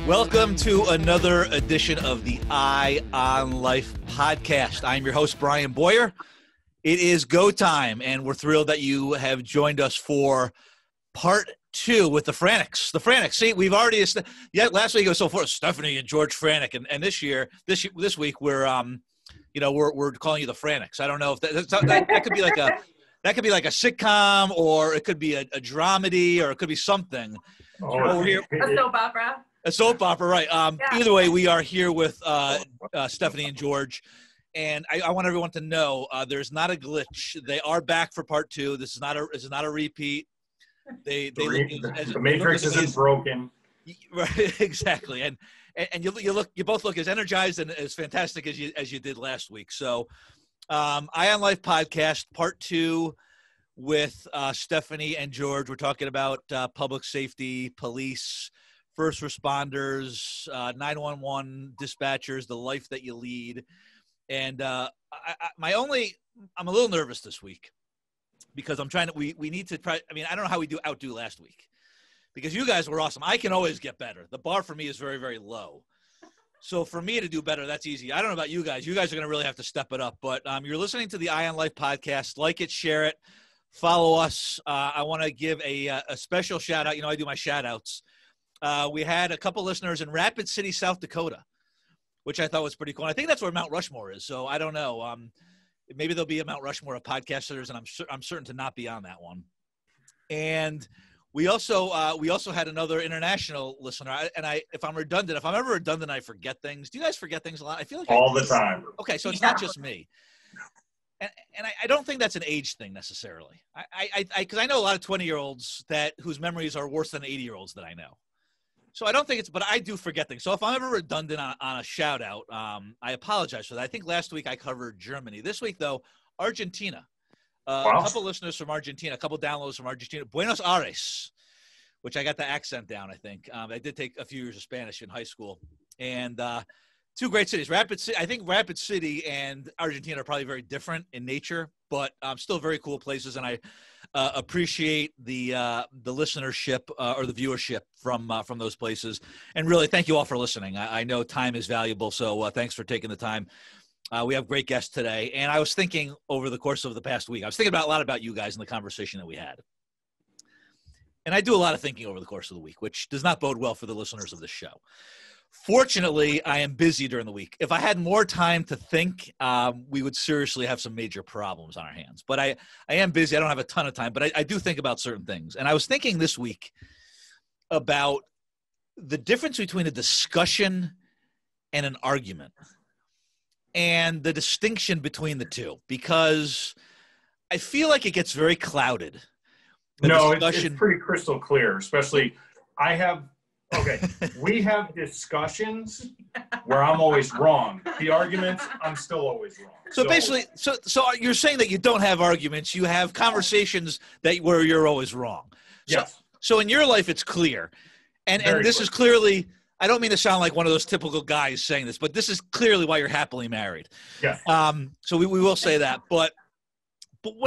Welcome to another edition of the Eye on Life podcast. I'm your host, Brian Boyer. It is go time, and we're thrilled that you have joined us for part two with the Franics. The Franics. See, we've already last week it was so far Stephanie and George Franik, and this week we're calling you the Franics. I don't know if that could be like a sitcom, or it could be a dramedy, or it could be something. Oh, we're here. A soap opera. A soap opera, right. Either way, we are here with Stephanie and George, and I want everyone to know there's not a glitch. They are back for part two. This is not a repeat. The Matrix isn't broken. Right, exactly. And you both look as energized and as fantastic as you did last week. So, Eye on Life podcast, part two with Stephanie and George. We're talking about public safety, police, first responders, 911 dispatchers, the life that you lead. And I'm a little nervous this week because we need to try. I mean, I don't know how we outdo last week because you guys were awesome. I can always get better. The bar for me is very, very low. So for me to do better, that's easy. I don't know about you guys. You guys are going to really have to step it up. But you're listening to the Eye on Life podcast. Like it, share it, follow us. I want to give a special shout out. You know, I do my shout outs. We had a couple listeners in Rapid City, South Dakota, which I thought was pretty cool. And I think that's where Mount Rushmore is. So I don't know. Maybe there'll be a Mount Rushmore of podcasters, and I'm certain to not be on that one. And we also had another international listener. If I'm ever redundant, I forget things. Do you guys forget things a lot? I feel like all the time. Okay, so it's not just me. And I don't think that's an age thing necessarily. Because I know a lot of 20-year-olds whose memories are worse than 80-year-olds that I know. So I don't think but I do forget things. So if I'm ever redundant on a shout out, I apologize for that. I think last week I covered Germany. This week though, Argentina. Wow. A couple listeners from Argentina, a couple downloads from Argentina. Buenos Aires, which I got the accent down, I think. I did take a few years of Spanish in high school. And two great cities. I think Rapid City and Argentina are probably very different in nature, but still very cool places. And I appreciate the listenership or the viewership from those places. And really, thank you all for listening. I know time is valuable, so thanks for taking the time. We have great guests today. And I was thinking over the course of the past week, I was thinking a lot about you guys in the conversation that we had. And I do a lot of thinking over the course of the week, which does not bode well for the listeners of this show. Fortunately, I am busy during the week. If I had more time to think, we would seriously have some major problems on our hands. But I am busy. I don't have a ton of time, but I do think about certain things. And I was thinking this week about the difference between a discussion and an argument and the distinction between the two, because I feel like it gets very clouded. No, it's pretty crystal clear, especially we have discussions where I'm always wrong. The arguments, I'm still always wrong. So basically, so you're saying that you don't have arguments. You have conversations where you're always wrong. Yes. So in your life, it's clear. And this is clearly, I don't mean to sound like one of those typical guys saying this, but this is clearly why you're happily married. Yes. So we will say that. But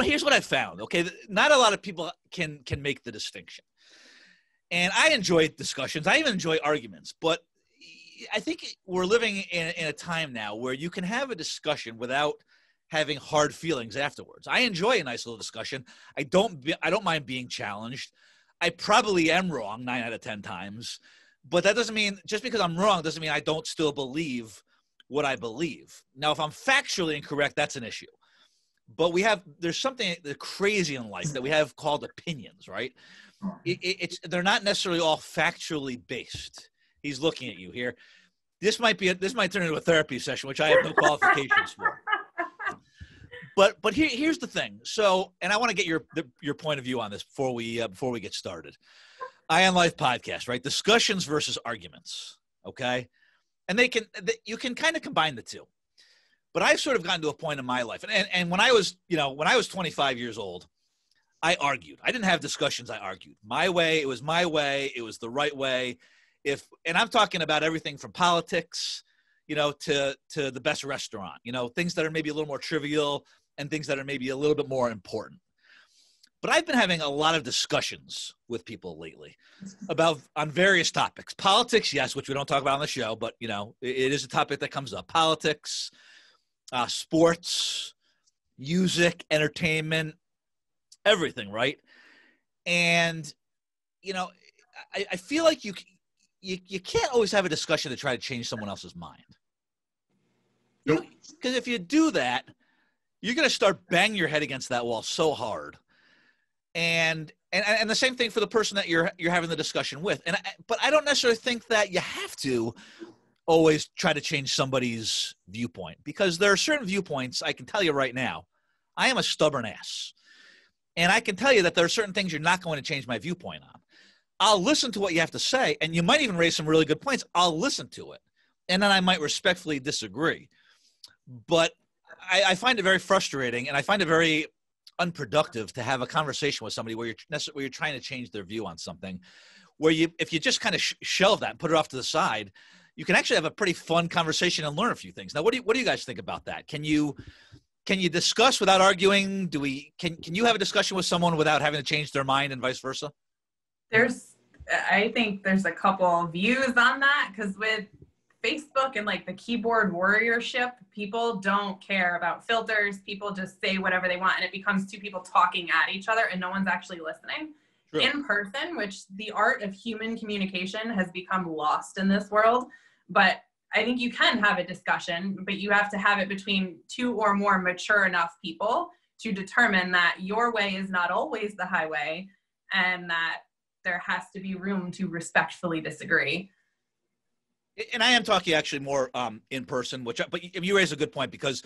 here's what I found, okay? Not a lot of people can make the distinction. And I enjoy discussions. I even enjoy arguments. But I think we're living in a time now where you can have a discussion without having hard feelings afterwards. I enjoy a nice little discussion. I don't mind being challenged. I probably am wrong 9 out of 10 times. But that doesn't mean, just because I'm wrong, doesn't mean I don't still believe what I believe. Now, if I'm factually incorrect, that's an issue. But there's something crazy in life that we have called opinions, right? They're not necessarily all factually based. He's looking at you here. This might turn into a therapy session, which I have no qualifications for. But here's the thing. So, and I want to get your point of view on this before we get started. Eye on Life podcast, right? Discussions versus arguments, okay? And you can kind of combine the two. But I've sort of gotten to a point in my life, and when I was 25 years old, I argued. I didn't have discussions. I argued my way. It was my way. It was the right way. And I'm talking about everything from politics, to the best restaurant, things that are maybe a little more trivial and things that are maybe a little bit more important. But I've been having a lot of discussions with people lately on various topics. Politics, yes, which we don't talk about on the show, but it is a topic that comes up. Politics, sports, music, entertainment, everything, right? And I feel like you can't always have a discussion to try to change someone else's mind. Nope. Because if you do that, you're going to start banging your head against that wall so hard. And the same thing for the person that you're having the discussion with. But I don't necessarily think that you have to always try to change somebody's viewpoint, because there are certain viewpoints, I can tell you right now, I am a stubborn ass. And I can tell you that there are certain things you're not going to change my viewpoint on. I'll listen to what you have to say, and you might even raise some really good points. I'll listen to it. And then I might respectfully disagree. But I find it very frustrating, and I find it very unproductive to have a conversation with somebody where you're trying to change their view on something, where if you just kind of shelve that and put it off to the side, you can actually have a pretty fun conversation and learn a few things. Now, what do you guys think about that? Can you discuss without arguing? Can you have a discussion with someone without having to change their mind, and vice versa? I think there's a couple views on that, because with Facebook and like the keyboard warriorship, people don't care about filters. People just say whatever they want, and it becomes two people talking at each other and no one's actually listening. True. In person, which the art of human communication has become lost in this world. But I think you can have a discussion, but you have to have it between two or more mature enough people to determine that your way is not always the highway, and that there has to be room to respectfully disagree. And I am talking actually more in person, but you raise a good point, because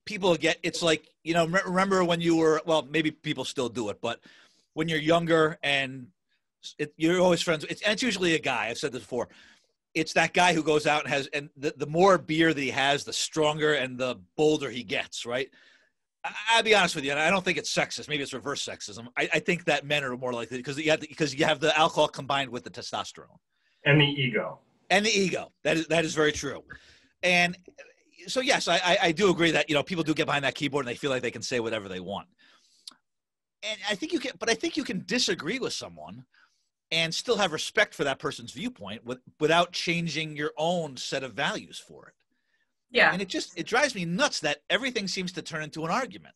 people it's like, remember when you were, well, maybe people still do it, but when you're younger and you're always friends, it's usually a guy. I've said this before. It's that guy who goes out and the more beer that he has, the stronger and the bolder he gets, right? I'll be honest with you, and I don't think it's sexist. Maybe it's reverse sexism. I think that men are more likely, because you have the alcohol combined with the testosterone. And the ego. And the ego. That is very true. And so, yes, I do agree that, people do get behind that keyboard and they feel like they can say whatever they want. And I think you can disagree with someone and still have respect for that person's viewpoint without changing your own set of values for it. Yeah. And it drives me nuts that everything seems to turn into an argument.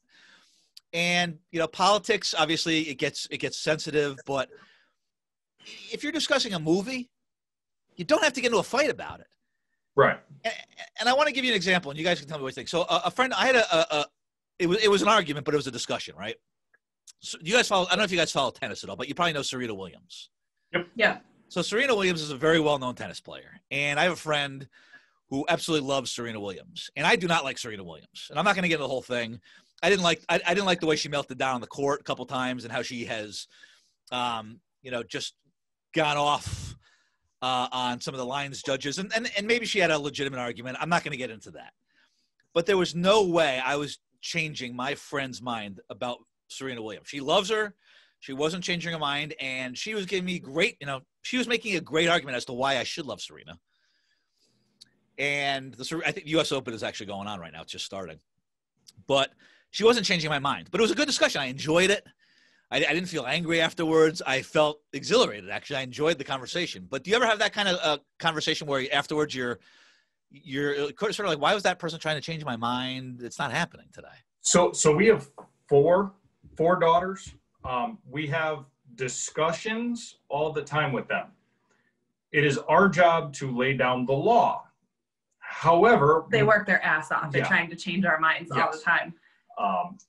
And, politics, obviously it gets sensitive, but if you're discussing a movie, you don't have to get into a fight about it. Right. And I want to give you an example, and you guys can tell me what you think. So a friend, I had it was an argument, but it was a discussion, right? So I don't know if you guys follow tennis at all, but you probably know Serena Williams. Yep. Yeah. So Serena Williams is a very well-known tennis player. And I have a friend who absolutely loves Serena Williams. And I do not like Serena Williams. And I'm not going to get into the whole thing. I didn't like the way she melted down on the court a couple times, and how she has, just gone off on some of the lines judges. And maybe she had a legitimate argument. I'm not going to get into that. But there was no way I was changing my friend's mind about Serena Williams. She loves her. She wasn't changing her mind. And she was giving me she was making a great argument as to why I should love Serena. And I think the U.S. Open is actually going on right now. It's just starting. But she wasn't changing my mind. But it was a good discussion. I enjoyed it. I didn't feel angry afterwards. I felt exhilarated, actually. I enjoyed the conversation. But do you ever have that kind of conversation where afterwards you're sort of like, why was that person trying to change my mind? It's not happening today. So we have four daughters. We have discussions all the time with them. It is our job to lay down the law. However, they work their ass off. They're trying to change our minds all the time.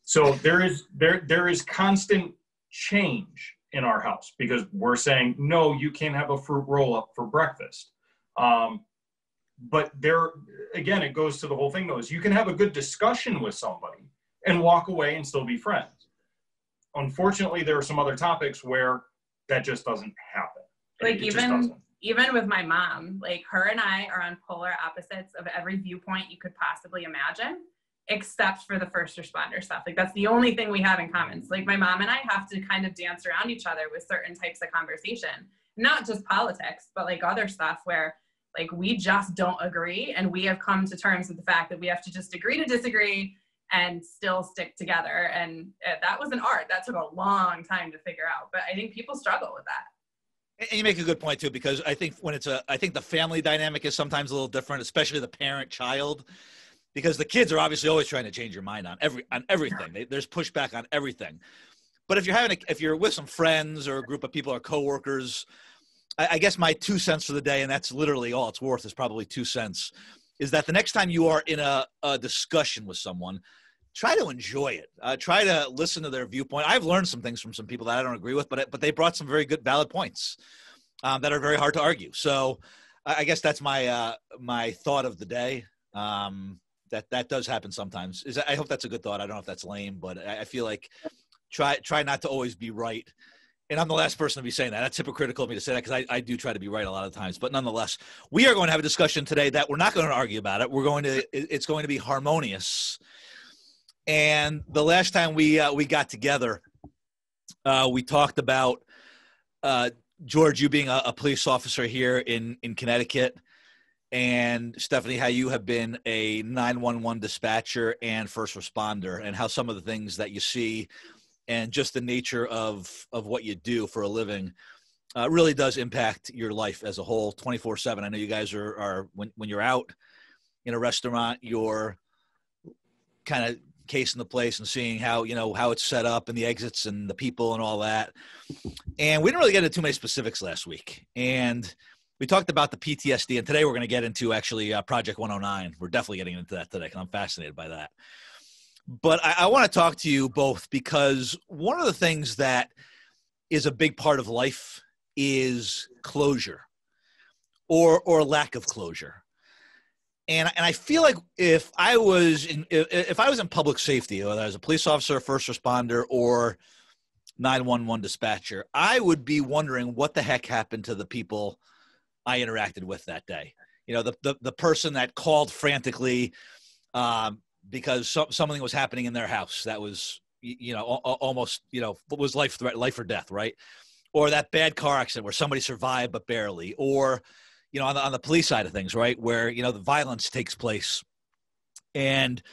So there is constant change in our house, because we're saying, no, you can't have a fruit roll up for breakfast. But there, again, it goes to the whole thing though, is you can have a good discussion with somebody and walk away and still be friends. Unfortunately, there are some other topics where that just doesn't happen. Like even with my mom, like her and I are on polar opposites of every viewpoint you could possibly imagine, except for the first responder stuff. Like that's the only thing we have in common. So, like my mom and I have to kind of dance around each other with certain types of conversation, not just politics, but like other stuff where like we just don't agree. And we have come to terms with the fact that we have to just agree to disagree and still stick together. And that was an art that took a long time to figure out, but I think people struggle with that. And you make a good point too, because I think I think the family dynamic is sometimes a little different, especially the parent-child, because the kids are obviously always trying to change your mind on everything. There's pushback on everything. But if you're with some friends or a group of people or coworkers, I guess my 2 cents for the day, and that's literally all it's worth, is probably 2 cents, is that the next time you are in a discussion with someone, try to enjoy it. Try to listen to their viewpoint. I've learned some things from some people that I don't agree with, but they brought some very good, valid points that are very hard to argue. So I guess that's my my thought of the day. That does happen sometimes. I hope that's a good thought. I don't know if that's lame, but I feel like try not to always be right. And I'm the last person to be saying that. That's hypocritical of me to say that, because I do try to be right a lot of times. But nonetheless, we are going to have a discussion today that we're not going to argue about it. It's going to be harmonious. And the last time we got together, we talked about George, you being a police officer here in Connecticut, and Stephanie, how you have been a 911 dispatcher and first responder, and how some of the things that you see and just the nature of what you do for a living really does impact your life as a whole, 24/7. I know you guys are when you're out in a restaurant, you're kind of casing the place and seeing how it's set up and the exits and the people and all that. And we didn't really get into too many specifics last week. And we talked about the PTSD, and today we're going to get into actually Project 109. We're definitely getting into that today because I'm fascinated by that. But I want to talk to you both, because one of the things that is a big part of life is closure or lack of closure. And I feel like if I was in public safety, whether I was a police officer, first responder, or 911 dispatcher, I would be wondering what the heck happened to the people I interacted with that day. The person that called frantically because something was happening in their house that was, almost, was life or death, right? Or that bad car accident where somebody survived but barely, or on the police side of things, right, where, the violence takes place. And,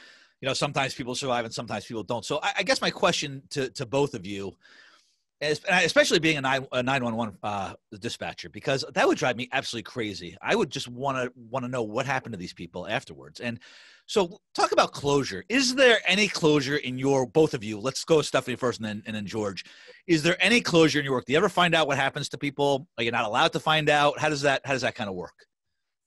sometimes people survive and sometimes people don't. So I guess my question to both of you, especially being a 911 dispatcher, because that would drive me absolutely crazy. I would just want to know what happened to these people afterwards. And so talk about closure. Is there any closure in both of you? Let's go with Stephanie first and then George. Is there any closure in your work? Do you ever find out what happens to people? Are you not allowed to find out? How does that kind of work?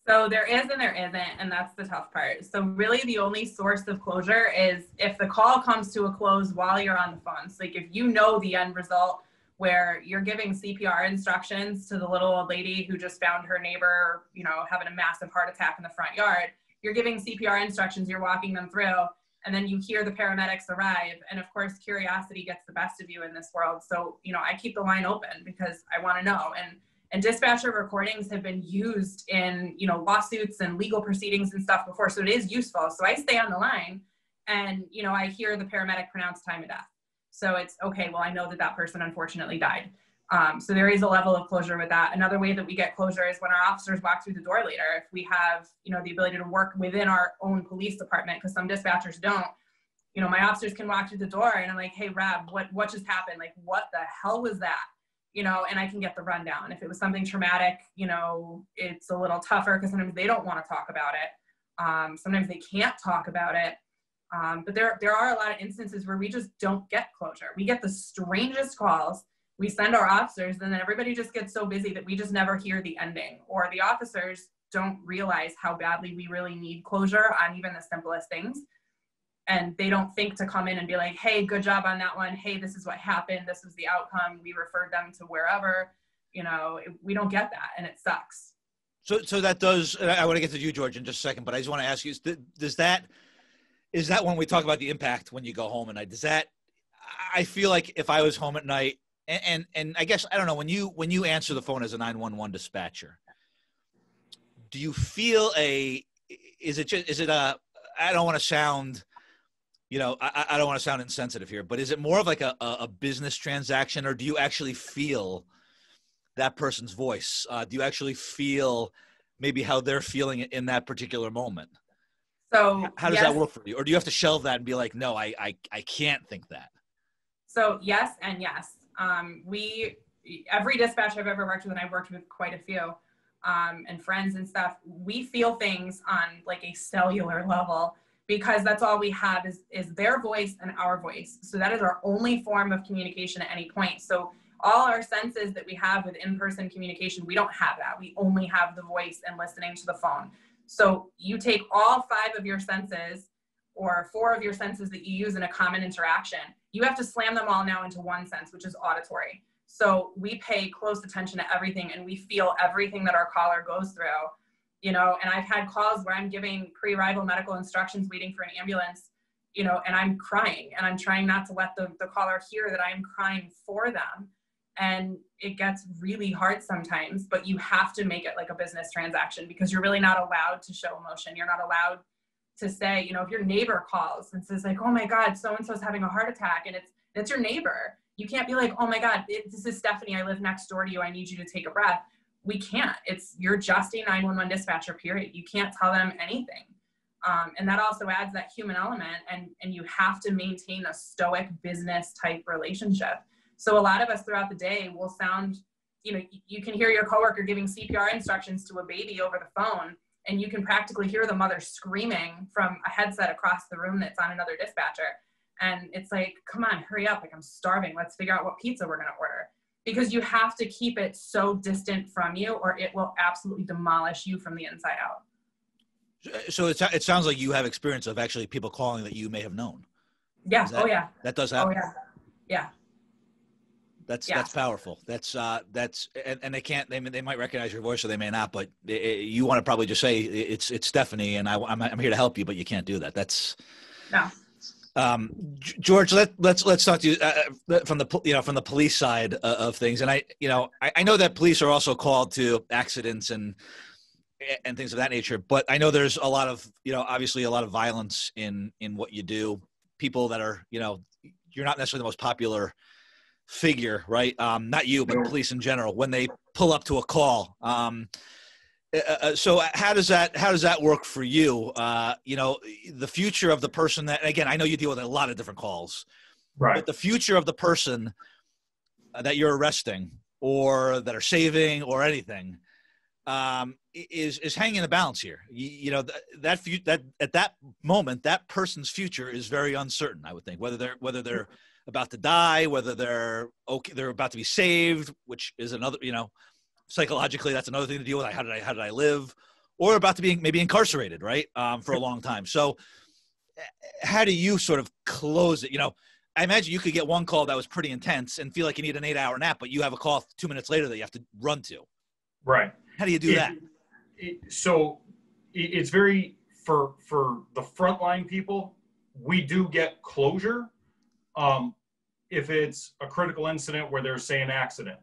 So there is and there isn't, and that's the tough part. So really the only source of closure is if the call comes to a close while you're on the phone. So like if you know the end result, where you're giving CPR instructions to the little old lady who just found her neighbor, having a massive heart attack in the front yard, you're giving CPR instructions, you're walking them through, and then you hear the paramedics arrive. And of course, curiosity gets the best of you in this world. So, I keep the line open because I want to know. And dispatcher recordings have been used in, lawsuits and legal proceedings and stuff before. So it is useful. So I stay on the line and, I hear the paramedic pronounce time of death. So it's okay, well, I know that person unfortunately died. So there is a level of closure with that. Another way that we get closure is when our officers walk through the door later. If we have, the ability to work within our own police department, because some dispatchers don't, my officers can walk through the door and I'm like, hey, Rab, what just happened? Like, what the hell was that? And I can get the rundown. If it was something traumatic, it's a little tougher because sometimes they don't want to talk about it. Sometimes they can't talk about it. But there are a lot of instances where we just don't get closure. We get the strangest calls. We send our officers, and then everybody just gets so busy that we just never hear the ending. Or the officers don't realize how badly we really need closure on even the simplest things. And they don't think to come in and be like, hey, good job on that one. Hey, this is what happened. This was the outcome. We referred them to wherever. We don't get that, and it sucks. So that does, I want to get to you, George, in just a second, but I just want to ask you, is that when we talk about the impact when you go home at night, I feel like if I was home at night, and I guess, I don't know, when you answer the phone as a 911 dispatcher, do you feel I don't want to sound, I don't want to sound insensitive here, but is it more of like a business transaction, or do you actually feel that person's voice? Do you actually feel maybe how they're feeling in that particular moment? So How does yes, that work for you? Or do you have to shelve that and be like, no, I can't think that? So yes and yes. Every dispatch I've ever worked with, and I've worked with quite a few, and friends and stuff, we feel things on like a cellular level because that's all we have is their voice and our voice. So that is our only form of communication at any point. So all our senses that we have with in-person communication, we don't have that. We only have the voice and listening to the phone. So you take all 5 of your senses or 4 of your senses that you use in a common interaction, you have to slam them all now into one sense, which is auditory. So we pay close attention to everything and we feel everything that our caller goes through, and I've had calls where I'm giving pre-arrival medical instructions waiting for an ambulance, and I'm crying and I'm trying not to let the caller hear that I'm crying for them. And it gets really hard sometimes, but you have to make it like a business transaction because you're really not allowed to show emotion. You're not allowed to say, if your neighbor calls and says like, oh my God, so-and-so's having a heart attack, and it's your neighbor. You can't be like, oh my God, this is Stephanie. I live next door to you. I need you to take a breath. We can't. You're just a 911 dispatcher, period. You can't tell them anything. And that also adds that human element, and you have to maintain a stoic business type relationship. So a lot of us throughout the day will sound, you can hear your coworker giving CPR instructions to a baby over the phone, and you can practically hear the mother screaming from a headset across the room that's on another dispatcher. And it's like, come on, hurry up. Like, I'm starving. Let's figure out what pizza we're going to order. Because you have to keep it so distant from you or it will absolutely demolish you from the inside out. So it sounds like you have experience of actually people calling that you may have known. Yeah. Oh yeah. That does happen. Oh yeah. Yeah. That's powerful. That's and they might recognize your voice or they may not, but you want to probably just say it's Stephanie and I'm here to help you, but you can't do that. That's no. George, let's talk to you from the police side of things. And I know that police are also called to accidents and things of that nature, but I know there's a lot of, obviously a lot of violence in what you do. People that are, you're not necessarily the most popular figure, right? Not you, but police in general, when they pull up to a call. So how does that work for you? The future of the person that, again, I know you deal with a lot of different calls, right? But the future of the person that you're arresting or that are saving or anything is hanging in the balance here. That at that moment, that person's future is very uncertain. I would think whether they're about to die, whether they're about to be saved, which is another, psychologically, that's another thing to deal with. How did I live? Or about to be maybe incarcerated, right? For a long time. So how do you sort of close it? I imagine you could get one call that was pretty intense and feel like you need an 8-hour nap, but you have a call 2 minutes later that you have to run to. Right. How do you do that? So it's very, for the frontline people, we do get closure. If it's a critical incident where there's, say, an accident,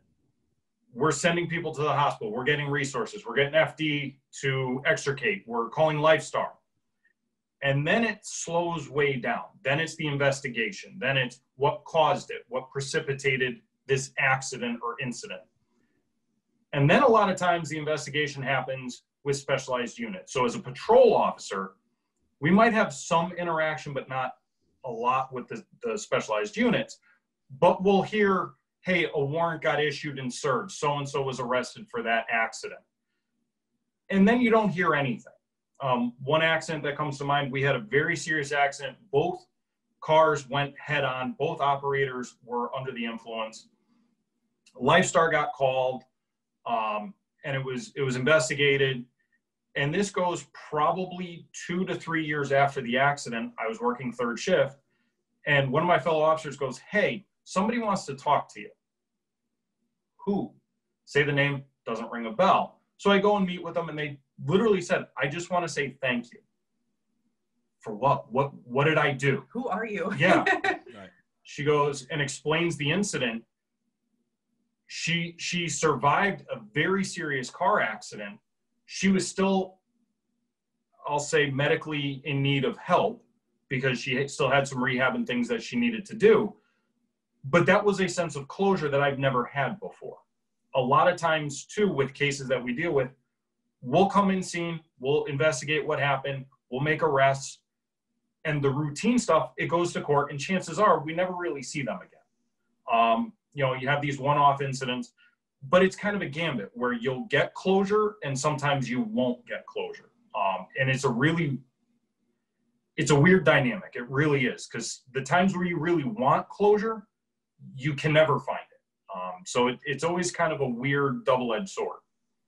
we're sending people to the hospital. We're getting resources. We're getting FD to extricate. We're calling Lifestar. And then it slows way down. Then it's the investigation. Then it's what caused it, what precipitated this accident or incident. And then a lot of times the investigation happens with specialized units. So as a patrol officer, we might have some interaction, but not a lot with the specialized units. But we'll hear, hey, a warrant got issued and served. So-and-so was arrested for that accident. And then you don't hear anything. One accident that comes to mind, we had a very serious accident. Both cars went head on. Both operators were under the influence. Lifestar got called, and it was investigated. And this goes probably 2 to 3 years after the accident. I was working third shift. And one of my fellow officers goes, hey, somebody wants to talk to you. Who? Say the name, doesn't ring a bell. So I go and meet with them, and they literally said, I just want to say thank you. For what? What did I do? Who are you? Yeah. Right. She goes and explains the incident. She survived a very serious car accident. She was still, I'll say, medically in need of help because she still had some rehab and things that she needed to do. But that was a sense of closure that I've never had before. A lot of times, too, with cases that we deal with, we'll come in scene, we'll investigate what happened, we'll make arrests, and the routine stuff, it goes to court, and chances are we never really see them again. You have these one-off incidents, but it's kind of a gambit where you'll get closure and sometimes you won't get closure. And it's a weird dynamic. It really is, because the times where you really want closure, you can never find it. So it's always kind of a weird double-edged sword.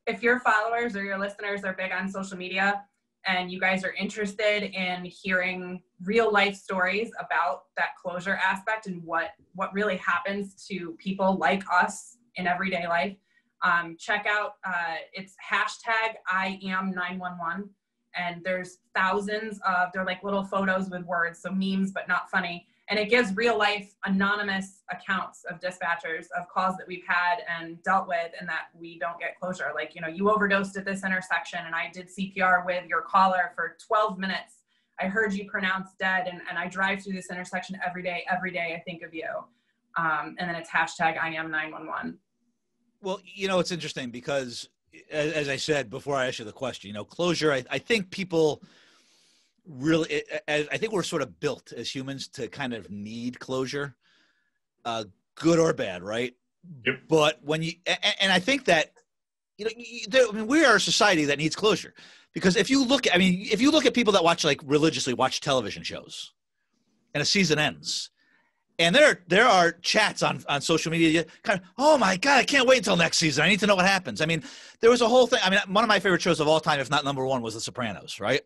If your followers or your listeners are big on social media and you guys are interested in hearing real life stories about that closure aspect and what really happens to people like us in everyday life, check out, it's hashtag #IAM911. And there's thousands of, they're like little photos with words, so memes, but not funny. And it gives real life anonymous accounts of dispatchers of calls that we've had and dealt with and that we don't get closure. Like, you overdosed at this intersection and I did CPR with your caller for 12 minutes. I heard you pronounced dead and I drive through this intersection every day I think of you. And then it's hashtag #IAM911. Well, it's interesting because as I said before I asked you the question, closure, I think people really, I think we're sort of built as humans to kind of need closure, good or bad, right? Yep. But and I think that, we are a society that needs closure, because if you look at people that religiously watch television shows and a season ends, and there are chats on social media, kind of, oh my God, I can't wait until next season. I need to know what happens. I mean, there was a whole thing. I mean, one of my favorite shows of all time, if not number one, was The Sopranos, right?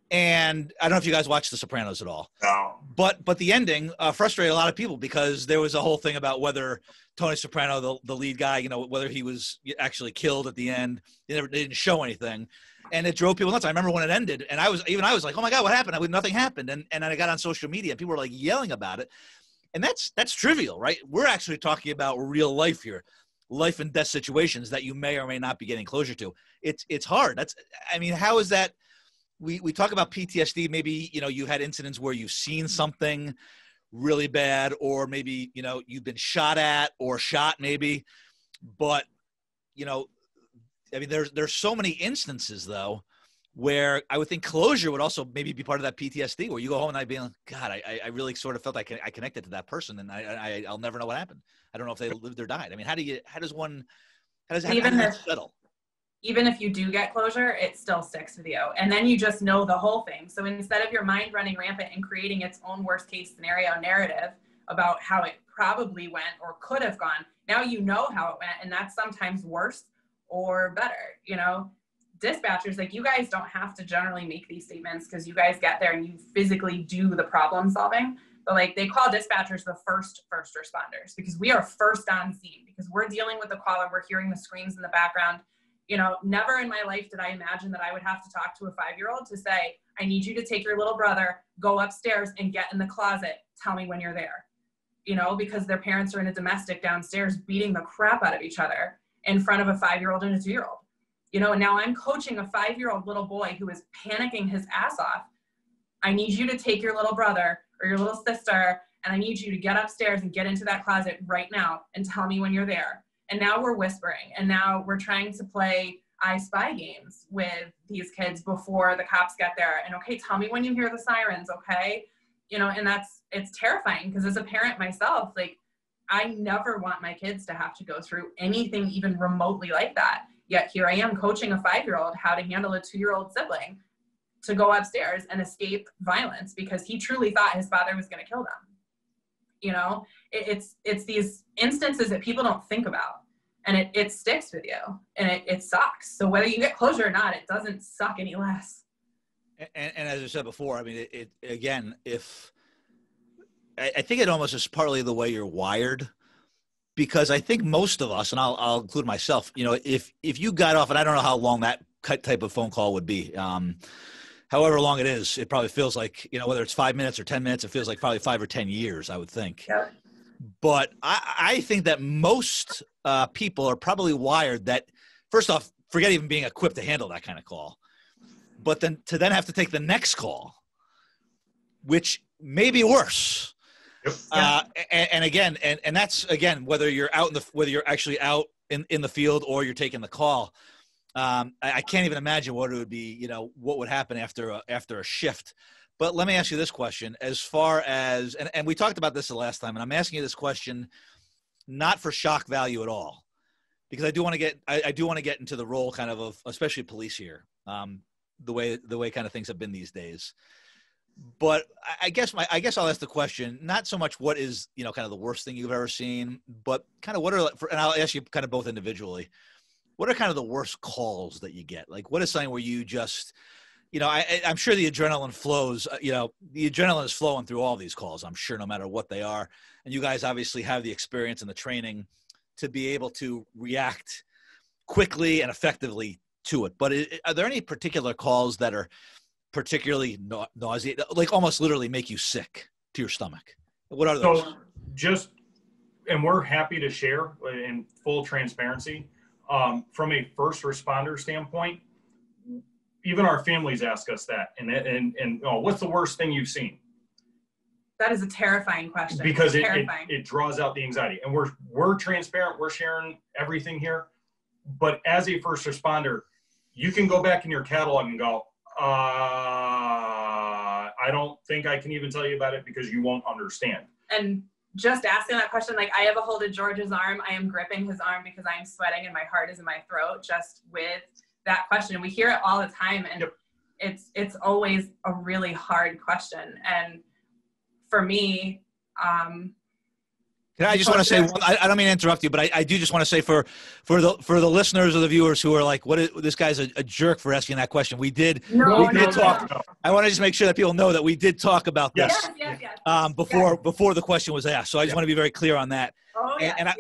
And I don't know if you guys watch The Sopranos at all. No. But the ending frustrated a lot of people, because there was a whole thing about whether Tony Soprano, the lead guy, whether he was actually killed at the end. They didn't show anything. And it drove people nuts. I remember when it ended, and I was like, oh my God, what happened? Nothing happened. And then I got on social media and people were like yelling about it. And that's trivial, right? We're actually talking about real life here, life and death situations that you may or may not be getting closure to. It's hard. How is that? We talk about PTSD. Maybe, you had incidents where you've seen something really bad, or maybe, you've been shot at or shot maybe, but, there's so many instances though, where I would think closure would also maybe be part of that PTSD, where you go home and I'd be like, God, I really sort of felt I connected to that person, and I'll never know what happened. I don't know if they lived or died. How does that settle? Even if you do get closure, it still sticks with you. And then you just know the whole thing. So instead of your mind running rampant and creating its own worst case scenario narrative about how it probably went or could have gone, now you know how it went, and that's sometimes worse or better. Dispatchers, like, you guys don't have to generally make these statements because you guys get there and you physically do the problem solving. But they call dispatchers the first responders, because we are first on scene, because we're dealing with the caller. We're hearing the screams in the background. Never in my life did I imagine that I would have to talk to a 5-year-old to say, I need you to take your little brother, go upstairs and get in the closet. Tell me when you're there. Because their parents are in a domestic downstairs beating the crap out of each other in front of a 5-year-old and a 2-year-old. And now I'm coaching a 5-year-old little boy who is panicking his ass off. I need you to take your little brother or your little sister, and I need you to get upstairs and get into that closet right now and tell me when you're there. And now we're whispering, and now we're trying to play I Spy games with these kids before the cops get there. And okay, tell me when you hear the sirens, okay? And it's terrifying, because as a parent myself, I never want my kids to have to go through anything even remotely like that. Yet here I am coaching a 5-year-old how to handle a 2-year-old sibling to go upstairs and escape violence because he truly thought his father was going to kill them. It's these instances that people don't think about, and it sticks with you, and it sucks. So whether you get closure or not, it doesn't suck any less. And as I said before, it again, I think it almost is partly the way you're wired, because I think most of us, and I'll include myself, if you got off, and I don't know how long that type of phone call would be, however long it is, it probably feels like, whether it's 5 minutes or 10 minutes, it feels like probably 5 or 10 years, I would think. Yeah. But I think that most people are probably wired that, first off, forget even being equipped to handle that kind of call, but then to have to take the next call, which may be worse. Yep. And again, and that's, again, whether you're actually out in the field or you're taking the call, I can't even imagine what it would be, what would happen after a shift. But let me ask you this question, as far as, and we talked about this the last time, and I'm asking you this question, not for shock value at all, because I do want to get into the role kind of especially police here, the way kind of things have been these days. But I guess I'll ask the question, not so much what is, kind of the worst thing you've ever seen, but kind of and I'll ask you kind of both individually, what are kind of the worst calls that you get? Like, what is something where you just, I'm sure the adrenaline flows, the adrenaline is flowing through all these calls, I'm sure, no matter what they are. And you guys obviously have the experience and the training to be able to react quickly and effectively to it. But are there any particular calls that are particularly nauseating, like almost literally make you sick to your stomach? What are those? So and we're happy to share in full transparency. From a first responder standpoint, even our families ask us that. And what's the worst thing you've seen? That is a terrifying question. Because it draws out the anxiety. And we're transparent. We're sharing everything here. But as a first responder, you can go back in your catalog and go, I don't think I can even tell you about it because you won't understand. And just asking that question, like, I have a hold of George's arm. I am gripping his arm because I am sweating and my heart is in my throat just with that question. We hear it all the time, and it's always a really hard question. And for me, I just want to say, I don't mean to interrupt you, but I do just want to say for the listeners or the viewers who are like, this guy's a jerk for asking that question. We did talk. No. I want to just make sure that people know that we did talk about this before the question was asked. So I just want to be very clear on that. Oh, yeah.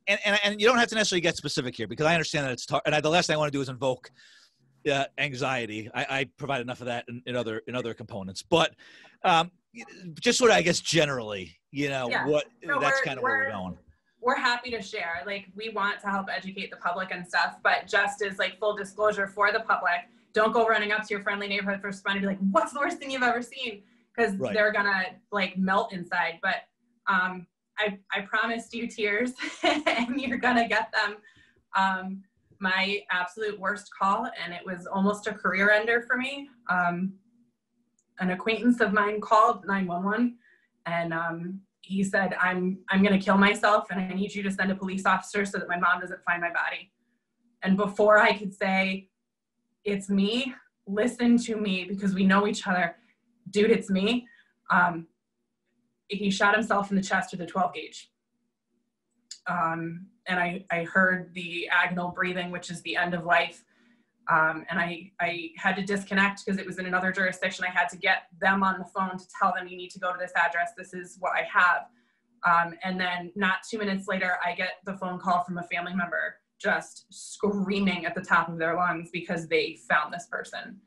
And you don't have to necessarily get specific here, because I understand that it's tough. And the last thing I want to do is invoke anxiety. I provide enough of that in other components, but just sort of, I guess, generally, that's kind of where we're going. We're happy to share. Like, we want to help educate the public and stuff, but just as like full disclosure for the public, don't go running up to your friendly neighborhood first responder and be like, what's the worst thing you've ever seen? Because they're gonna like melt inside. But I promised you tears and you're gonna get them. My absolute worst call, and it was almost a career ender for me. An acquaintance of mine called 911, and he said, I'm going to kill myself, and I need you to send a police officer so that my mom doesn't find my body. And before I could say, it's me, listen to me, because we know each other, dude, it's me. He shot himself in the chest with a 12 gauge. And I heard the agonal breathing, which is the end of life. And I had to disconnect because it was in another jurisdiction. I had to get them on the phone to tell them, you need to go to this address. This is what I have. And then not 2 minutes later, I get the phone call from a family member just screaming at the top of their lungs because they found this person.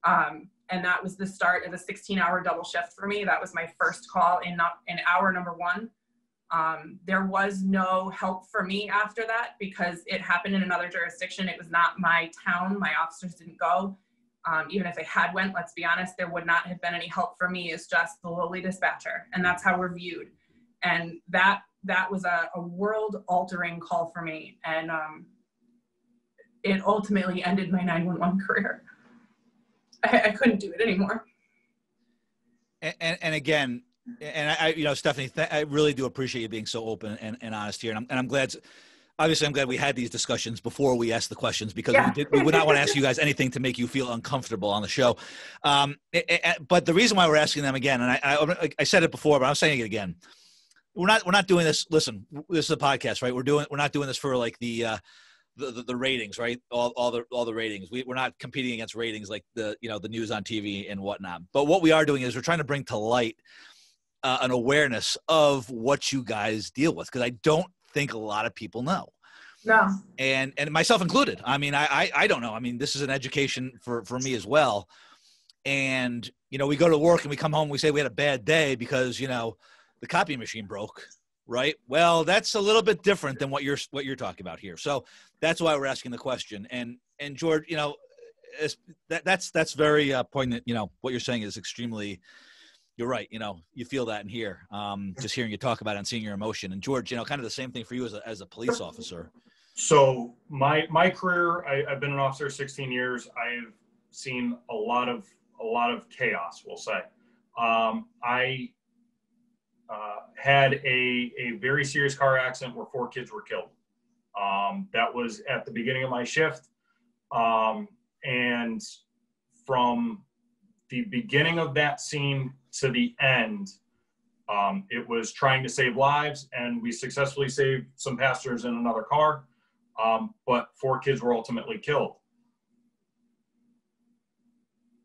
And that was the start of a 16-hour double shift for me. That was my first call in hour number 1. There was no help for me after that because it happened in another jurisdiction. It was not my town. My officers didn't go. Even if they had went, let's be honest, there would not have been any help for me as just the lowly dispatcher. And that's how we're viewed. And that was a world-altering call for me. And it ultimately ended my 911 career. I couldn't do it anymore. And again, and I Stephanie, I really do appreciate you being so open and honest here. And I'm glad, obviously I'm glad we had these discussions before we asked the questions, because we would not want to ask you guys anything to make you feel uncomfortable on the show. But the reason why we're asking them again, and I said it before, but I'm saying it again. We're not doing this. Listen, this is a podcast, right? We're not doing this for like the ratings, right? All the ratings. We're not competing against ratings like the news on TV and whatnot. But what we are doing is we're trying to bring to light an awareness of what you guys deal with, because I don't think a lot of people know. No. And myself included. I mean, I don't know. I mean, this is an education for me as well. And we go to work and we come home, we say we had a bad day because the copy machine broke. Right. Well, that's a little bit different than what you're talking about here. So that's why we're asking the question. And George, that's very poignant. What you're saying is extremely. You're right. You feel that in here. Just hearing you talk about it and seeing your emotion. And George, kind of the same thing for you as a police officer. So my career, I've been an officer 16 years. I've seen a lot of chaos, we'll say. I had a very serious car accident where 4 kids were killed. That was at the beginning of my shift. And from the beginning of that scene to the end, it was trying to save lives, and we successfully saved some passengers in another car, but 4 kids were ultimately killed.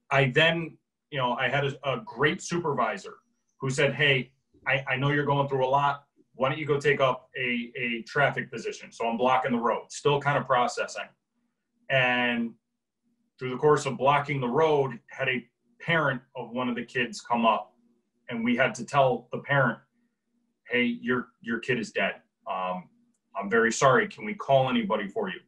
I then, I had a great supervisor who said, hey, I know you're going through a lot. Why don't you go take up a traffic position? So I'm blocking the road, still kind of processing. And through the course of blocking the road, had a parent of one of the kids come up, and we had to tell the parent, hey, your kid is dead. I'm very sorry. Can we call anybody for you?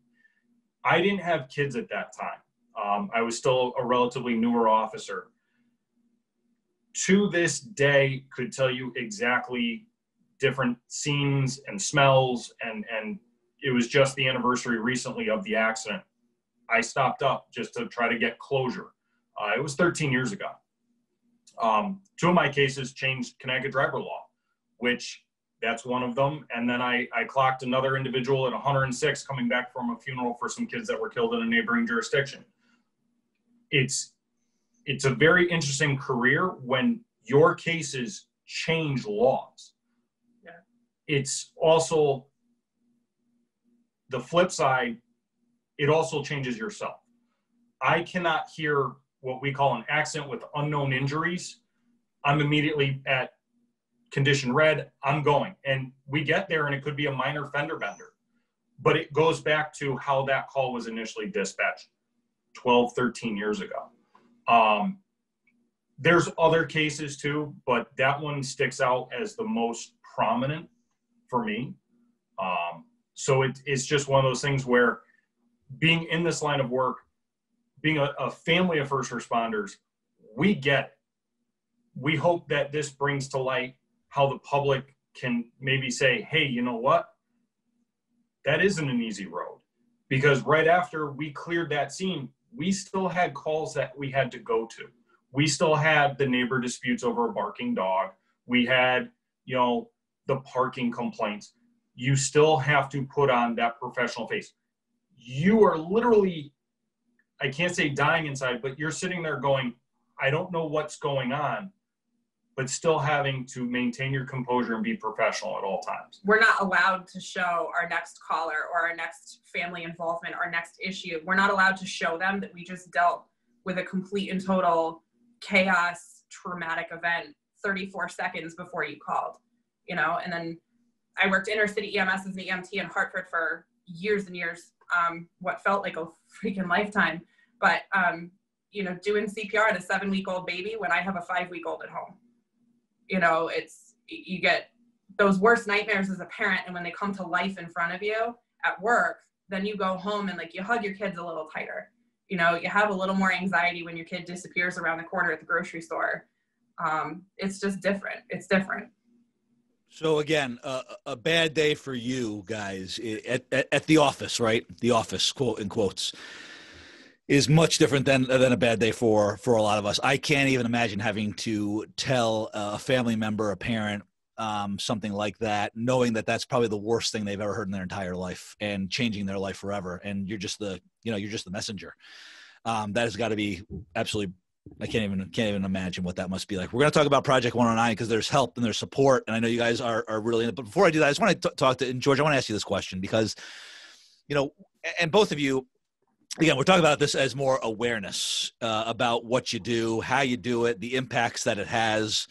I didn't have kids at that time. I was still a relatively newer officer. To this day, could tell you exactly different scenes and smells, and it was just the anniversary recently of the accident. I stopped up just to try to get closure. It was 13 years ago. 2 of my cases changed Connecticut driver law, which that's one of them. And then I clocked another individual at 106 coming back from a funeral for some kids that were killed in a neighboring jurisdiction. It's a very interesting career when your cases change laws. Yeah. It's also the flip side. It also changes yourself. I cannot hear what we call an accident with unknown injuries. I'm immediately at condition red, I'm going. And we get there and it could be a minor fender bender. But it goes back to how that call was initially dispatched 12, 13 years ago. There's other cases too, but that one sticks out as the most prominent for me. So it's just one of those things where being in this line of work, being a family of first responders, we get it. We hope that this brings to light how the public can maybe say, hey, you know what? That isn't an easy road. Because right after we cleared that scene, we still had calls that we had to go to. We still had the neighbor disputes over a barking dog. We had, the parking complaints. You still have to put on that professional face. You are literally, I can't say dying inside, but you're sitting there going, I don't know what's going on, but still having to maintain your composure and be professional at all times. We're not allowed to show our next caller or our next family involvement, our next issue. We're not allowed to show them that we just dealt with a complete and total chaos, traumatic event 34 seconds before you called, and then I worked intercity EMS as an EMT in Hartford for years and years, what felt like a freaking lifetime. But, doing CPR at a 7-week-old baby when I have a 5-week-old at home, you get those worst nightmares as a parent. And when they come to life in front of you at work, then you go home and you hug your kids a little tighter. You have a little more anxiety when your kid disappears around the corner at the grocery store. It's just different. It's different. So again, a bad day for you guys at the office, right? The office, quote in quotes, is much different than a bad day for a lot of us. I can't even imagine having to tell a family member, a parent, something like that, knowing that that's probably the worst thing they've ever heard in their entire life and changing their life forever. And you're just the messenger. That has got to be absolutely, I can't even imagine what that must be like. We're going to talk about Project 109 because there's help and there's support. And I know you guys are really in it. But before I do that, I just want to talk to, and George, I want to ask you this question because, and both of you, again, we're talking about this as more awareness about what you do, how you do it, the impacts that it has,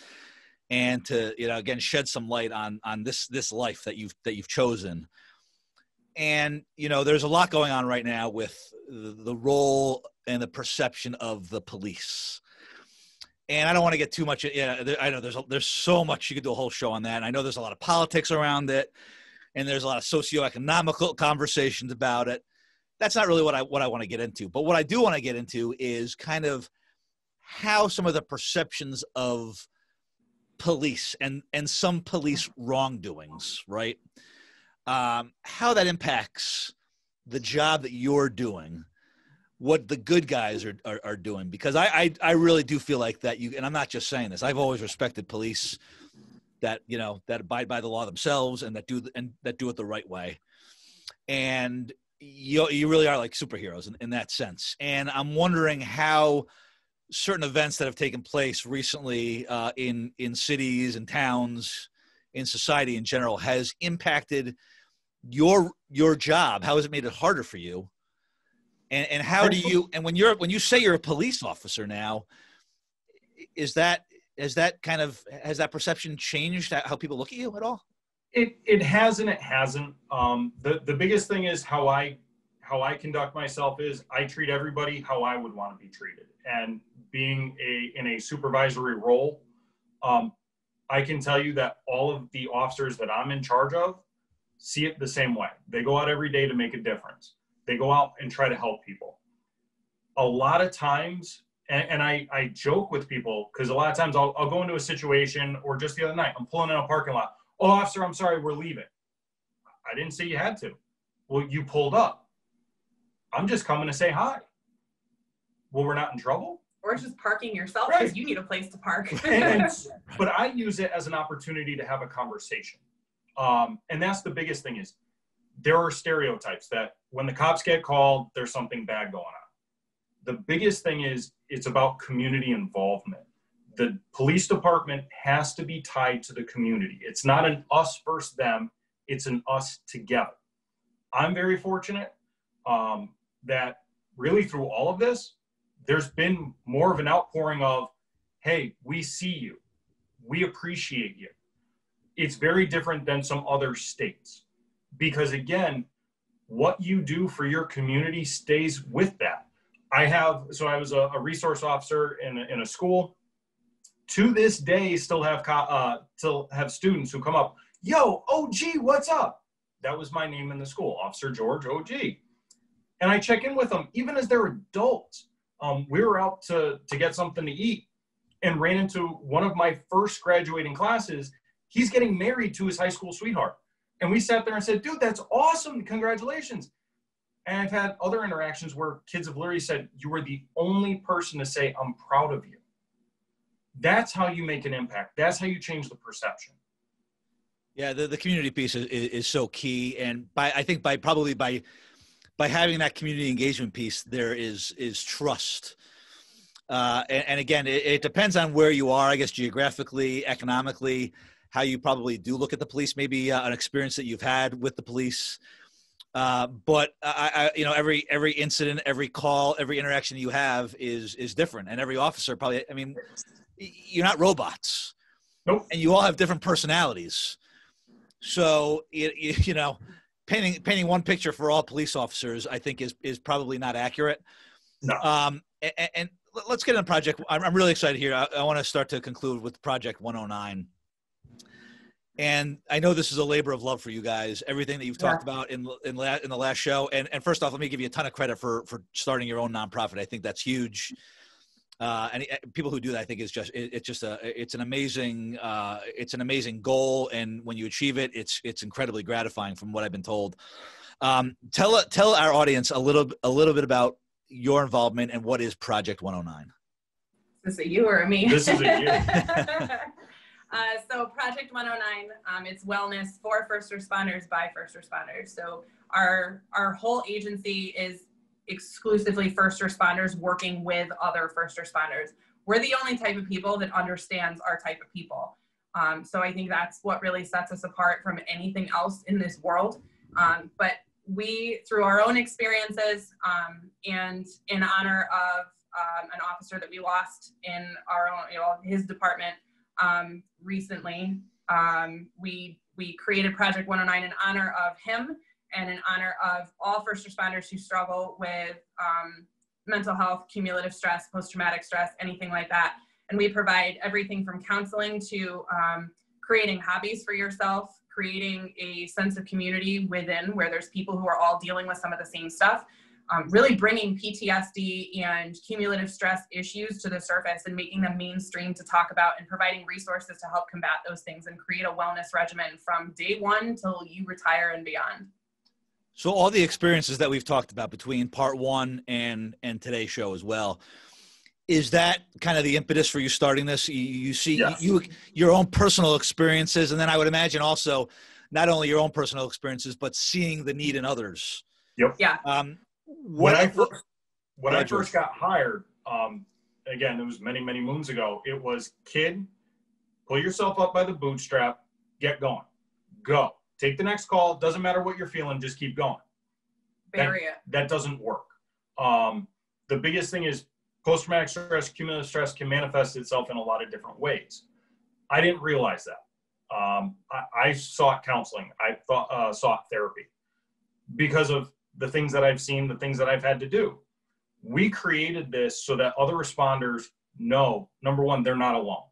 and to, again, shed some light on this life that you've chosen. And, there's a lot going on right now with the role and the perception of the police. And I don't want to get too much. I know there's so much, you could do a whole show on that. And I know there's a lot of politics around it, and there's a lot of socioeconomical conversations about it. That's not really what I want to get into. But what I do want to get into is kind of how some of the perceptions of police and some police wrongdoings, right? How that impacts the job that you're doing, what the good guys are doing, because I really do feel like that and I'm not just saying this. I've always respected police that, you know, that abide by the law themselves and that do it the right way. And you really are like superheroes in that sense. And I'm wondering how certain events that have taken place recently in cities and towns, in society in general, has impacted your job. How has it made it harder for you? And how do you, and when you say you're a police officer now, has that perception changed how people look at you at all? It has and it hasn't. The biggest thing is how I conduct myself is I treat everybody how I would want to be treated. And being in a supervisory role, I can tell you that all of the officers that I'm in charge of see it the same way. They go out every day to make a difference. They go out and try to help people. A lot of times, and I joke with people, because a lot of times I'll go into a situation, or just the other night, I'm pulling in a parking lot. Oh, officer, I'm sorry, we're leaving. I didn't say you had to. Well, you pulled up. I'm just coming to say hi. Well, we're not in trouble. Or just parking yourself because you need a place to park. But I use it as an opportunity to have a conversation. And that's the biggest thing is there are stereotypes that when the cops get called, there's something bad going on. The biggest thing is it's about community involvement. The police department has to be tied to the community. It's not an us versus them. It's an us together. I'm very fortunate that really through all of this, there's been more of an outpouring of, hey, we see you. We appreciate you. It's very different than some other states. Because again, what you do for your community stays with that. I was a resource officer in a school. To this day, still have students who come up, yo, OG, what's up? That was my name in the school, Officer George OG. And I check in with them, even as they're adults. We were out to get something to eat and ran into one of my first graduating classes. He's getting married to his high school sweetheart. And we sat there and said, dude, that's awesome. Congratulations. And I've had other interactions where kids have literally said, you were the only person to say, I'm proud of you. That's how you make an impact. That's how you change the perception. Yeah, the community piece is so key. And I think by having that community engagement piece, there is trust. And again, it depends on where you are, I guess, geographically, economically, how you probably do look at the police, maybe an experience that you've had with the police. But every incident, every call, every interaction you have is different. And every officer probably, I mean, you're not robots. Nope. And you all have different personalities. So, painting one picture for all police officers, I think is probably not accurate. No. And let's get into Project. I'm really excited here. I want to start to conclude with Project 109. And I know this is a labor of love for you guys, everything that you've talked about in the last show. And first off, let me give you a ton of credit for starting your own nonprofit. I think that's huge. And people who do that, I think it's an amazing goal. And when you achieve it, it's incredibly gratifying from what I've been told. Tell our audience a little bit about your involvement and what is Project 109. Is this a you or a me? This is a you. So Project 109, it's wellness for first responders by first responders. So our whole agency is exclusively first responders working with other first responders. We're the only type of people that understands our type of people. So I think that's what really sets us apart from anything else in this world. But we, through our own experiences and in honor of an officer that we lost in our own, his department recently, we created Project 109 in honor of him and in honor of all first responders who struggle with mental health, cumulative stress, post-traumatic stress, anything like that. And we provide everything from counseling to creating hobbies for yourself, creating a sense of community within where there's people who are all dealing with some of the same stuff, really bringing PTSD and cumulative stress issues to the surface and making them mainstream to talk about and providing resources to help combat those things and create a wellness regimen from day one till you retire and beyond. So all the experiences that we've talked about between part one and today's show as well, is that kind of the impetus for you starting this? You see Yes. your own personal experiences, and then I would imagine also not only your own personal experiences, but seeing the need in others. Yep. Yeah. When I George. first got hired, again, it was many, many moons ago. It was, kid, pull yourself up by the bootstrap, get going, go. Take the next call. Doesn't matter what you're feeling. Just keep going. That doesn't work. The biggest thing is post-traumatic stress, cumulative stress can manifest itself in a lot of different ways. I didn't realize that. I sought counseling. I sought therapy because of the things that I've seen, the things that I've had to do. We created this so that other responders know, number one, they're not alone.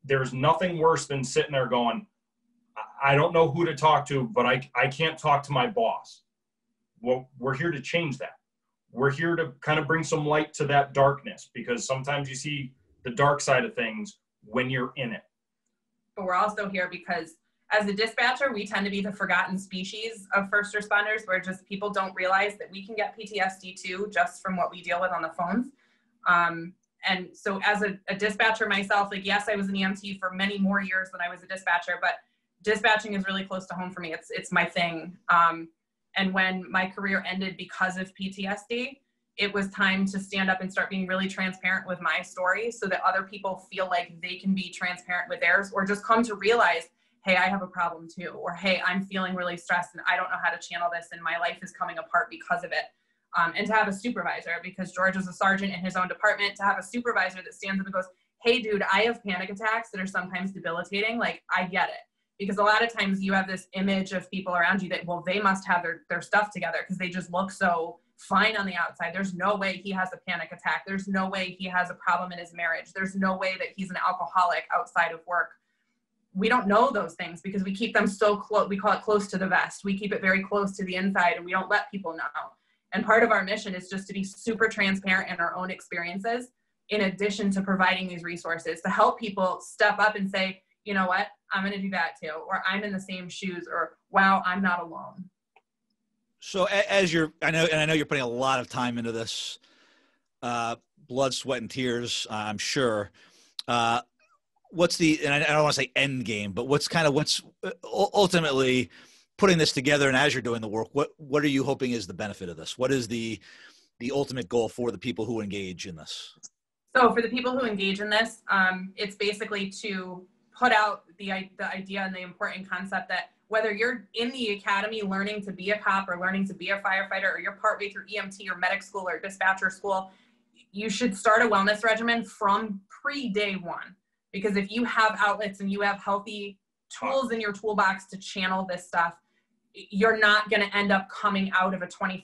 There's nothing worse than sitting there going, I don't know who to talk to, but I can't talk to my boss. Well, we're here to change that. We're here to kind of bring some light to that darkness, because sometimes you see the dark side of things when you're in it. But we're also here because as a dispatcher, we tend to be the forgotten species of first responders, where just people don't realize that we can get PTSD too, just from what we deal with on the phones. And so as a dispatcher myself, like, yes, I was an EMT for many more years than I was a dispatcher, but dispatching is really close to home for me. It's my thing. And when my career ended because of PTSD, it was time to stand up and start being really transparent with my story so that other people feel like they can be transparent with theirs, or just come to realize, hey, I have a problem too, or hey, I'm feeling really stressed and I don't know how to channel this and my life is coming apart because of it. And to have a supervisor, because George was a sergeant in his own department, to have a supervisor that stands up and goes, hey dude, I have panic attacks that are sometimes debilitating. Like, I get it. Because a lot of times you have this image of people around you that, well, they must have their stuff together because they just look so fine on the outside. There's no way he has a panic attack. There's no way he has a problem in his marriage. There's no way that he's an alcoholic outside of work. We don't know those things because we keep them so close. We call it close to the vest. We keep it very close to the inside and we don't let people know. And part of our mission is just to be super transparent in our own experiences, in addition to providing these resources to help people step up and say, you know what, I'm going to do that too, or I'm in the same shoes, or wow, I'm not alone. So as I know you're putting a lot of time into this, blood, sweat, and tears, I'm sure. What's and I don't want to say end game, but what's ultimately putting this together, and as you're doing the work, what are you hoping is the benefit of this? What is the ultimate goal for the people who engage in this? So for the people who engage in this, it's basically to put out the idea and the important concept that whether you're in the academy learning to be a cop or learning to be a firefighter, or you're partway through EMT or medic school or dispatcher school, you should start a wellness regimen from pre-day one. Because if you have outlets and you have healthy tools in your toolbox to channel this stuff, you're not going to end up coming out of a 25+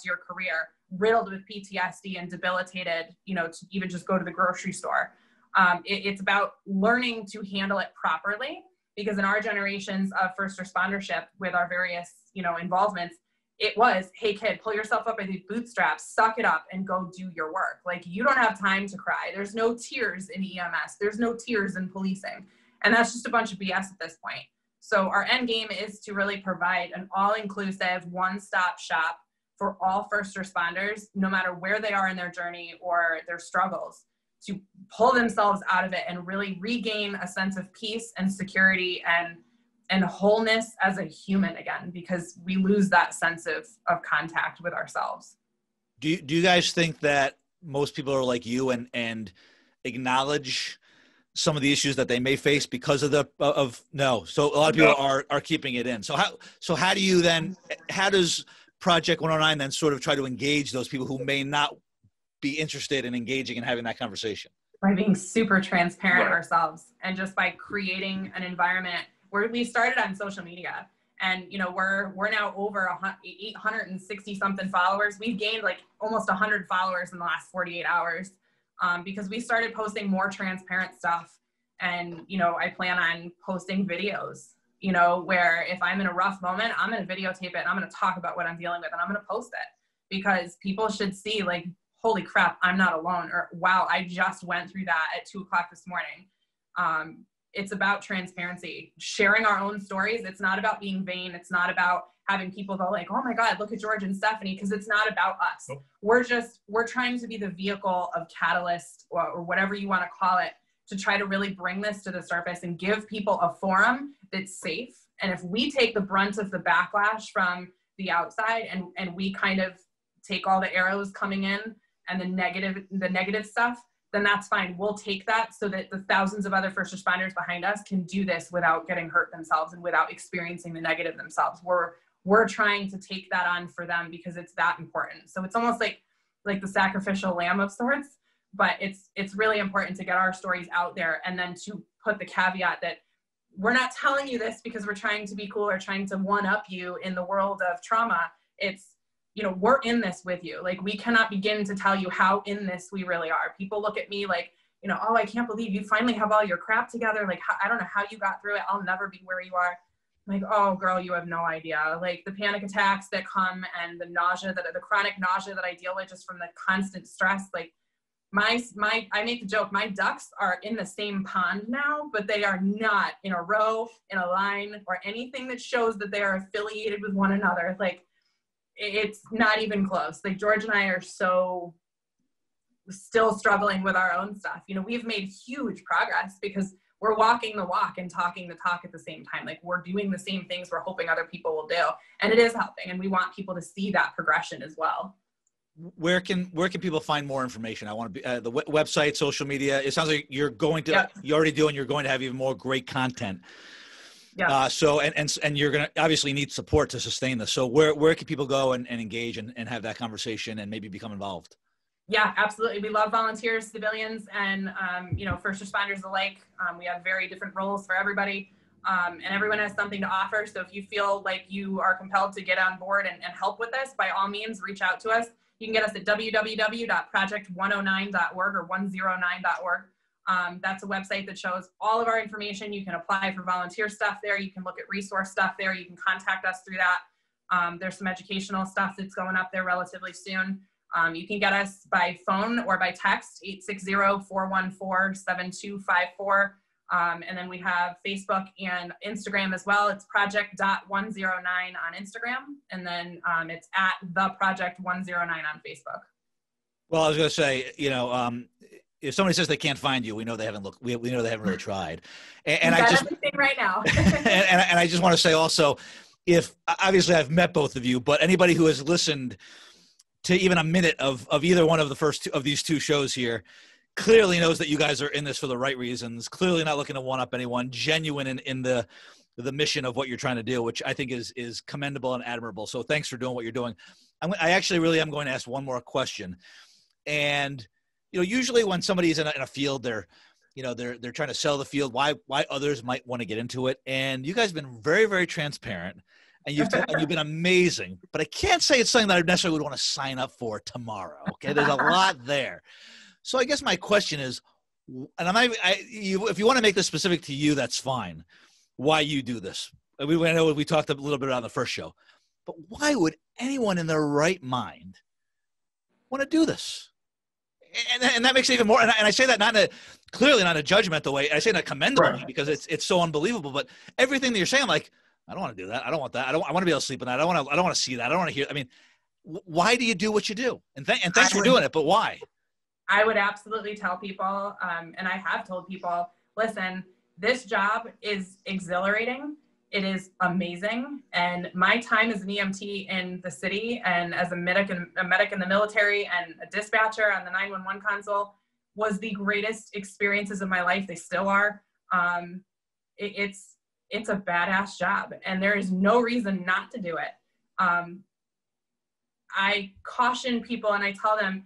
year career riddled with PTSD and debilitated, to even just go to the grocery store. It's about learning to handle it properly, because in our generations of first respondership with our various, involvements, it was, hey kid, pull yourself up by the bootstraps, suck it up and go do your work. Like, you don't have time to cry. There's no tears in EMS. There's no tears in policing. And that's just a bunch of BS at this point. So our end game is to really provide an all-inclusive, one-stop shop for all first responders, no matter where they are in their journey or their struggles, to pull themselves out of it and really regain a sense of peace and security and wholeness as a human again, because we lose that sense of contact with ourselves. Do you guys think that most people are like you and acknowledge some of the issues that they may face because of no? So a lot of people are keeping it in. So how does Project 109 then sort of try to engage those people who may not be interested in engaging and having that conversation? By being super transparent ourselves, and just by creating an environment where we started on social media, and we're now over 860 something followers. We've gained like almost 100 followers in the last 48 hours because we started posting more transparent stuff. And I plan on posting videos, where if I'm in a rough moment, I'm going to videotape it and I'm going to talk about what I'm dealing with and I'm going to post it, because people should see, like, holy crap, I'm not alone, or wow, I just went through that at 2:00 this morning. it's about transparency, sharing our own stories. It's not about being vain. It's not about having people go like, oh my God, look at George and Stephanie, because it's not about us. Nope. We're trying to be the vehicle of catalyst or whatever you want to call it, to try to really bring this to the surface and give people a forum that's safe. And if we take the brunt of the backlash from the outside and we kind of take all the arrows coming in and the negative stuff, then that's fine. We'll take that so that the thousands of other first responders behind us can do this without getting hurt themselves and without experiencing the negative themselves. We're trying to take that on for them because it's that important. So it's almost like the sacrificial lamb of sorts, but it's really important to get our stories out there, and then to put the caveat that we're not telling you this because we're trying to be cool or trying to one up you in the world of trauma. It's, we're in this with you. Like, we cannot begin to tell you how in this we really are. People look at me like, oh, I can't believe you finally have all your crap together. Like, I don't know how you got through it. I'll never be where you are. I'm like, oh girl, you have no idea. Like, the panic attacks that come and the nausea, the chronic nausea that I deal with just from the constant stress. Like, I make the joke, my ducks are in the same pond now, but they are not in a row, in a line, or anything that shows that they are affiliated with one another. Like, it's not even close. Like, George and I are so still struggling with our own stuff. We've made huge progress because we're walking the walk and talking the talk at the same time. Like, we're doing the same things we're hoping other people will do. And it is helping. And we want people to see that progression as well. Where can people find more information? I want to be the website, social media. It sounds like you're going to, Yep. you already do, and you're going to have even more great content. Yeah. So, and you're going to obviously need support to sustain this. So where can people go and engage and have that conversation and maybe become involved? Yeah, absolutely. We love volunteers, civilians, and, first responders alike. We have very different roles for everybody. And everyone has something to offer. So if you feel like you are compelled to get on board and help with this, by all means, reach out to us. You can get us at www.project109.org or 109.org. That's a website that shows all of our information. You can apply for volunteer stuff there. You can look at resource stuff there. You can contact us through that. There's some educational stuff that's going up there relatively soon. You can get us by phone or by text, 860-414-7254. And then we have Facebook and Instagram as well. It's project.109 on Instagram. And then it's at the project109 on Facebook. Well, I was going to say, if somebody says they can't find you, we know they haven't looked. We know they haven't really tried. And I just everything right now. and I just want to say also, if obviously I've met both of you, but anybody who has listened to even a minute of either one of the first two of these two shows here clearly knows that you guys are in this for the right reasons, clearly not looking to one up anyone, genuine in the mission of what you're trying to do, which I think is commendable and admirable. So thanks for doing what you're doing. I actually really am going to ask one more question. And, usually when somebody's in a field, they're trying to sell the field, why others might want to get into it. And you guys have been very, very transparent, and you've been amazing, but I can't say it's something that I necessarily would want to sign up for tomorrow. Okay. There's a lot there. So I guess my question is, and if you want to make this specific to you, that's fine. Why you do this? I know we talked a little bit about on the first show, but why would anyone in their right mind want to do this? And that makes it even more. And I say that clearly not a judgmental way. I say that commendable Right. because it's so unbelievable. But everything that you're saying, I'm like, I don't want to do that. I don't want that. I want to be able to sleep at night. I don't want to see that. I don't want to hear. I mean, why do you do what you do? And thanks for doing it. But why? I would absolutely tell people, and I have told people, listen, this job is exhilarating. It is amazing. And my time as an EMT in the city and as a medic in the military and a dispatcher on the 911 console was the greatest experiences of my life. They still are. It's a badass job, and there is no reason not to do it. I caution people and I tell them,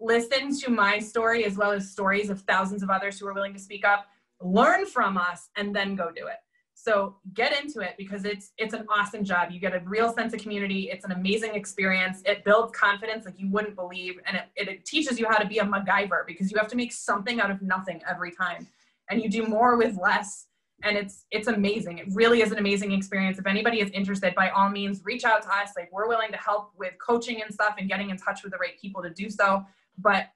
listen to my story as well as stories of thousands of others who are willing to speak up, learn from us, and then go do it. So get into it because it's an awesome job. You get a real sense of community. It's an amazing experience. It builds confidence like you wouldn't believe. And it teaches you how to be a MacGyver because you have to make something out of nothing every time. And you do more with less. And it's amazing. It really is an amazing experience. If anybody is interested, by all means, reach out to us. Like, we're willing to help with coaching and stuff and getting in touch with the right people to do so. But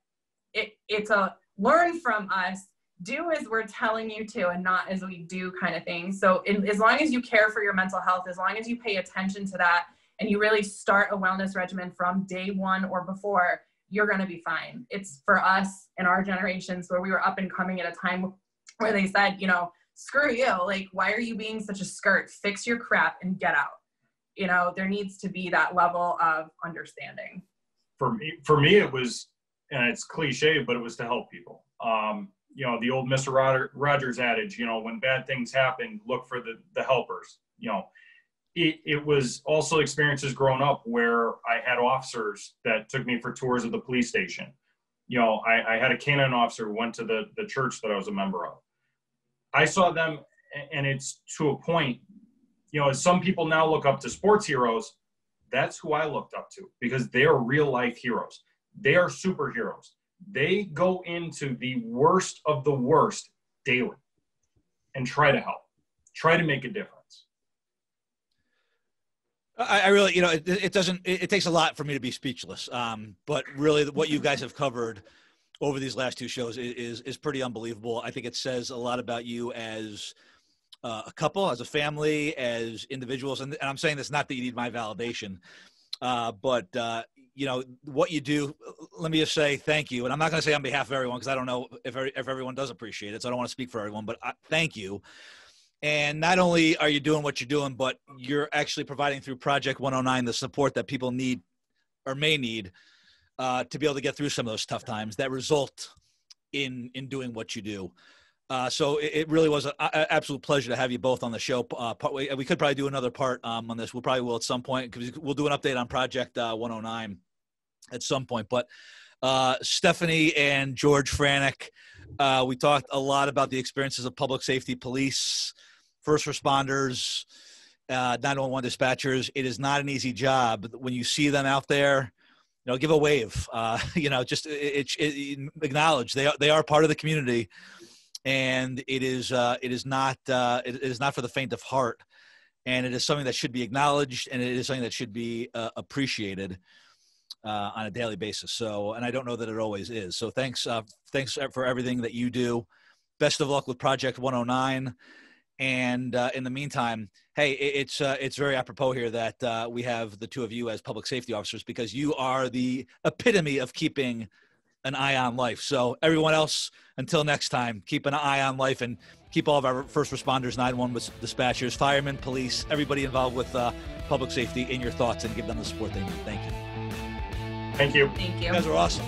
it's a learn from us, do as we're telling you to and not as we do kind of thing. So as long as you care for your mental health, as long as you pay attention to that and you really start a wellness regimen from day one or before, you're going to be fine. It's for us in our generations where we were up and coming at a time where they said, you know, screw you. Like, why are you being such a skirt? Fix your crap and get out. You know, there needs to be that level of understanding. For me, it was, and it's cliche, but it was to help people. You know, the old Mr. Rogers adage, you know, when bad things happen, look for the helpers. You know, it was also experiences growing up where I had officers that took me for tours of the police station. You know, I had a canine officer who went to the church that I was a member of. I saw them, and it's to a point, you know, as some people now look up to sports heroes, that's who I looked up to, because they are real life heroes. They are superheroes. They go into the worst of the worst daily and try to help, try to make a difference. I really, you know, it takes a lot for me to be speechless. But really what you guys have covered over these last two shows is pretty unbelievable. I think it says a lot about you as a couple, as a family, as individuals. And I'm saying this not that you need my validation, but you know, what you do, let me just say thank you. And I'm not going to say on behalf of everyone, because I don't know if everyone does appreciate it. So I don't want to speak for everyone, but thank you. And not only are you doing what you're doing, but you're actually providing through Project 109 the support that people need or may need to be able to get through some of those tough times that result in doing what you do. So it really was an absolute pleasure to have you both on the show. We could probably do another part on this. We'll probably will at some point, because we'll do an update on Project 109 at some point. But Stephanie and George Franek, we talked a lot about the experiences of public safety police, first responders, 911 dispatchers. It is not an easy job. When you see them out there, you know, give a wave. You know, just acknowledge they are part of the community. And it is not for the faint of heart, and it is something that should be acknowledged, and it is something that should be appreciated on a daily basis. So, and I don't know that it always is. So thanks for everything that you do. Best of luck with Project 109. And in the meantime, hey, it's very apropos here that we have the two of you as public safety officers, because you are the epitome of keeping an eye on life. So everyone else, until next time, keep an eye on life and keep all of our first responders, 911 dispatchers, firemen, police, everybody involved with public safety in your thoughts, and give them the support they need. Thank you. Thank you. Thank you. You guys are awesome.